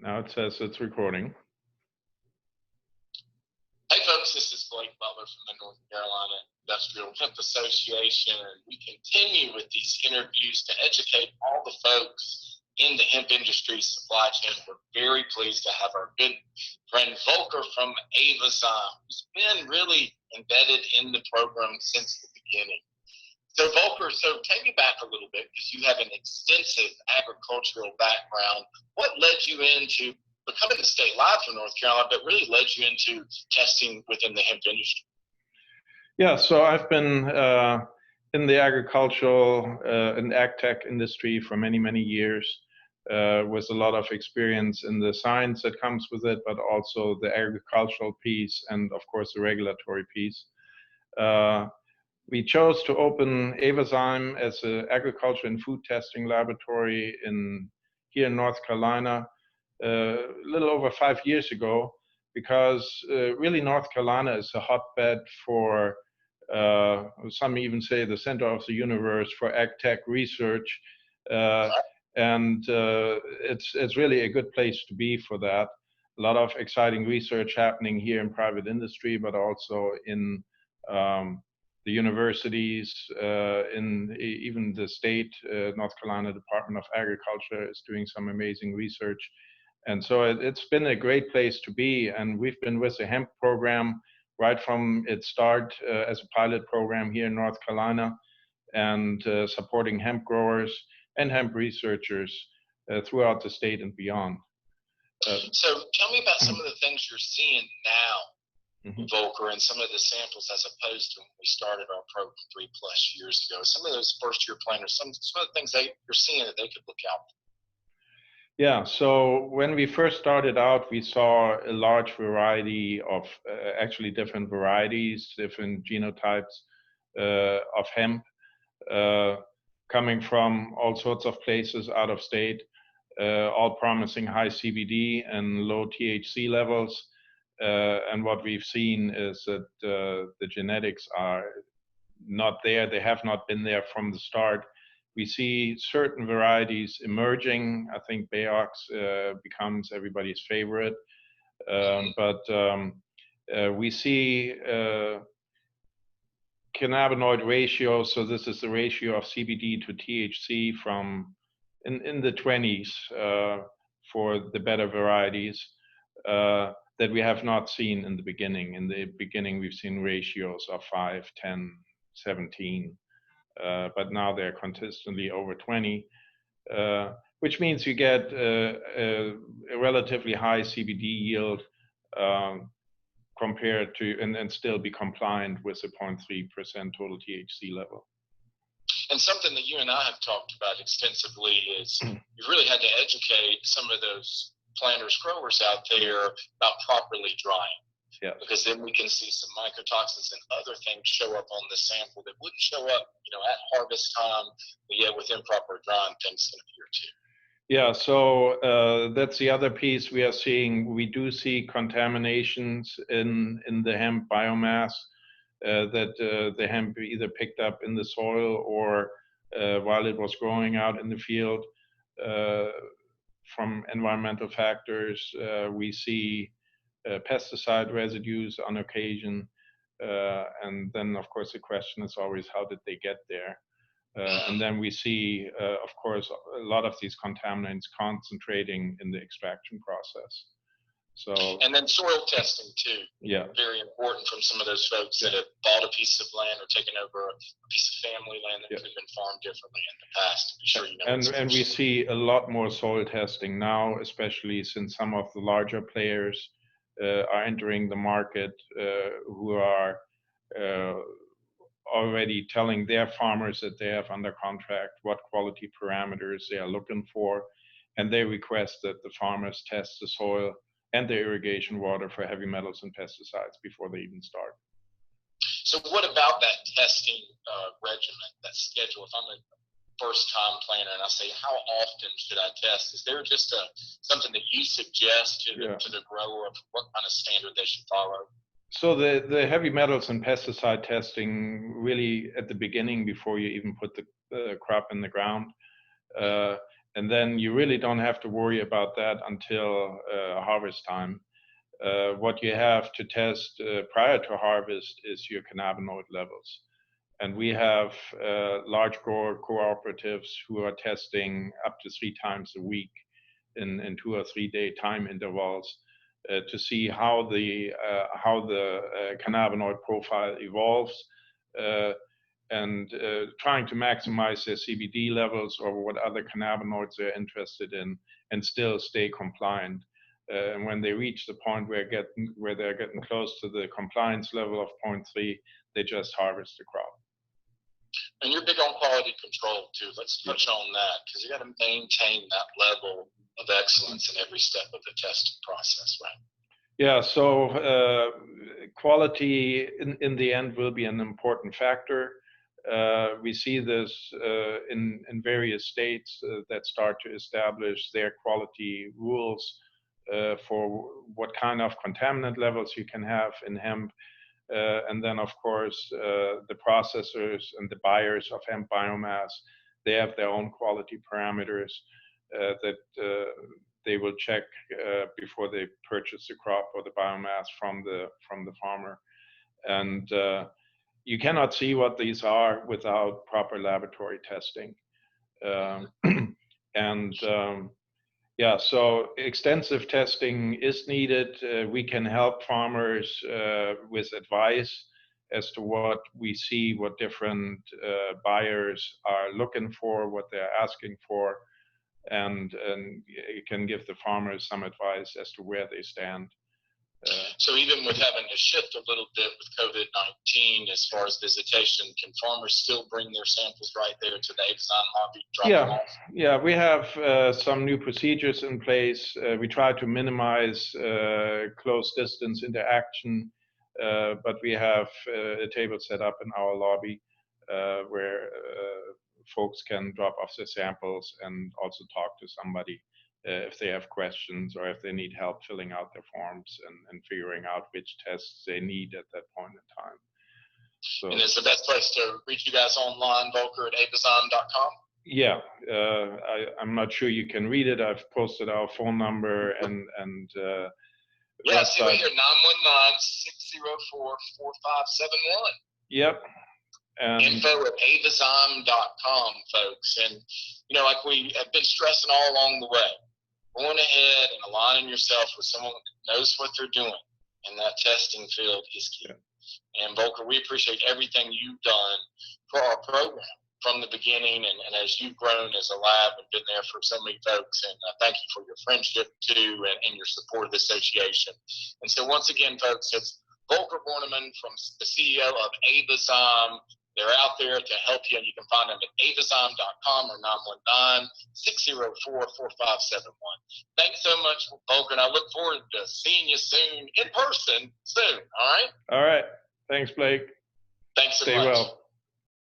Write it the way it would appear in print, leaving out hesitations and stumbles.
Now it says it's recording. Hey folks, this is Butler from the North Carolina Industrial Hemp Association, and we continue with these interviews to educate all the folks in the hemp industry supply chain. We're very pleased to have our good friend Volker from Avazyme, who's been really embedded in the program since the beginning. So Volker, take me back a little bit, because you have an extensive agricultural background. What led you into becoming the state live for North Carolina, but really led you into testing within the hemp industry? Yeah, so I've been in the agricultural and ag tech industry for many, many years, with a lot of experience in the science that comes with it, but also the agricultural piece and, of course, the regulatory piece. We chose to open Avazyme as an agriculture and food testing laboratory here in North Carolina a little over 5 years ago, because really North Carolina is a hotbed for, some even say, the center of the universe for ag tech research, and it's really a good place to be for that. A lot of exciting research happening here in private industry, but also in the universities, in even the state. North Carolina Department of Agriculture is doing some amazing research. And so it's been a great place to be. And we've been with the hemp program right from its start as a pilot program here in North Carolina, and supporting hemp growers and hemp researchers throughout the state and beyond. So tell me about some of the things you're seeing now, Volker, and some of the samples as opposed to when we started our program 3+ years ago. Some of those first-year planters, some of the things you're seeing that they could look out for. Yeah, so when we first started out, we saw a large variety of actually different varieties, different genotypes of hemp coming from all sorts of places out of state, all promising high CBD and low THC levels. And what we've seen is that the genetics are not there. They have not been there from the start. We see certain varieties emerging. I think Bayox becomes everybody's favorite. But we see cannabinoid ratio. So this is the ratio of CBD to THC from in the 20s for the better varieties that we have not seen in the beginning. In the beginning, we've seen ratios of 5, 10, 17. But now they're consistently over 20, which means you get a relatively high CBD yield compared to, and still be compliant with the 0.3% total THC level. And something that you and I have talked about extensively is you've really had to educate some of those planters, growers out there about properly drying. Yeah. Because then we can see some mycotoxins and other things show up on the sample that wouldn't show up, at harvest time, but yet with improper drying, things can appear too. Yeah, so that's the other piece we are seeing. We do see contaminations in the hemp biomass that the hemp either picked up in the soil or while it was growing out in the field from environmental factors. We see pesticide residues on occasion, and then of course the question is always, how did they get there? And then we see, of course, a lot of these contaminants concentrating in the extraction process. So, and then soil testing too. Yeah, very important from some of those folks that have bought a piece of land or taken over a piece of family land that could have been farmed differently in the past. To be sure, and we see a lot more soil testing now, especially since some of the larger players are entering the market, who are already telling their farmers that they have under contract what quality parameters they are looking for, and they request that the farmers test the soil and the irrigation water for heavy metals and pesticides before they even start. So what about that testing regimen, that schedule? If I'm a first-time planter and I say, how often should I test? Is there just something that you suggest to the grower of what kind of standard they should follow? So the heavy metals and pesticide testing really at the beginning, before you even put the crop in the ground, And then you really don't have to worry about that until harvest time. What you have to test prior to harvest is your cannabinoid levels. And we have large grower cooperatives who are testing up to 3 times a week in 2 or 3 day time intervals to see how the cannabinoid profile evolves, and trying to maximize their CBD levels or what other cannabinoids they're interested in, and still stay compliant. And when they reach the point where they're getting close to the compliance level of 0.3, they just harvest the crop. And you're big on quality control too. Let's touch on that, because you got to maintain that level of excellence in every step of the testing process, right? Yeah, so quality in the end will be an important factor. We see this in various states that start to establish their quality rules for what kind of contaminant levels you can have in hemp. And then, of course, the processors and the buyers of hemp biomass, they have their own quality parameters that they will check before they purchase the crop or the biomass from the farmer. And you cannot see what these are without proper laboratory testing. Yeah, so extensive testing is needed. We can help farmers with advice as to what we see, what different buyers are looking for, what they're asking for, and it can give the farmers some advice as to where they stand. So even with having to shift a little bit with COVID-19 as far as visitation, can farmers still bring their samples right there to the Avazyme lobby? Yeah, we have some new procedures in place. We try to minimize close distance interaction, but we have a table set up in our lobby where folks can drop off their samples and also talk to somebody if they have questions or if they need help filling out their forms and figuring out which tests they need at that point in time. So, and is the best place to reach you guys online, Volker, at avazyme.com? Yeah, I'm not sure you can read it. I've posted our phone number and yeah, see right here, 919-604-4571. Yep. Info at avazyme.com, folks. And, you know, like we have been stressing all along the way, going ahead and aligning yourself with someone that knows what they're doing in that testing field is key. Yeah. And Volker, we appreciate everything you've done for our program from the beginning, and as you've grown as a lab and been there for so many folks. And thank you for your friendship too, and your support of the association. And so once again, folks, it's Volker Bornemann, from the CEO of Avazyme. They're out there to help you, and you can find them at avazyme.com or 919-604-4571. Thanks so much, Volker, and I look forward to seeing you soon, in person soon, all right? All right. Thanks, Blake. Thanks so much. Stay well.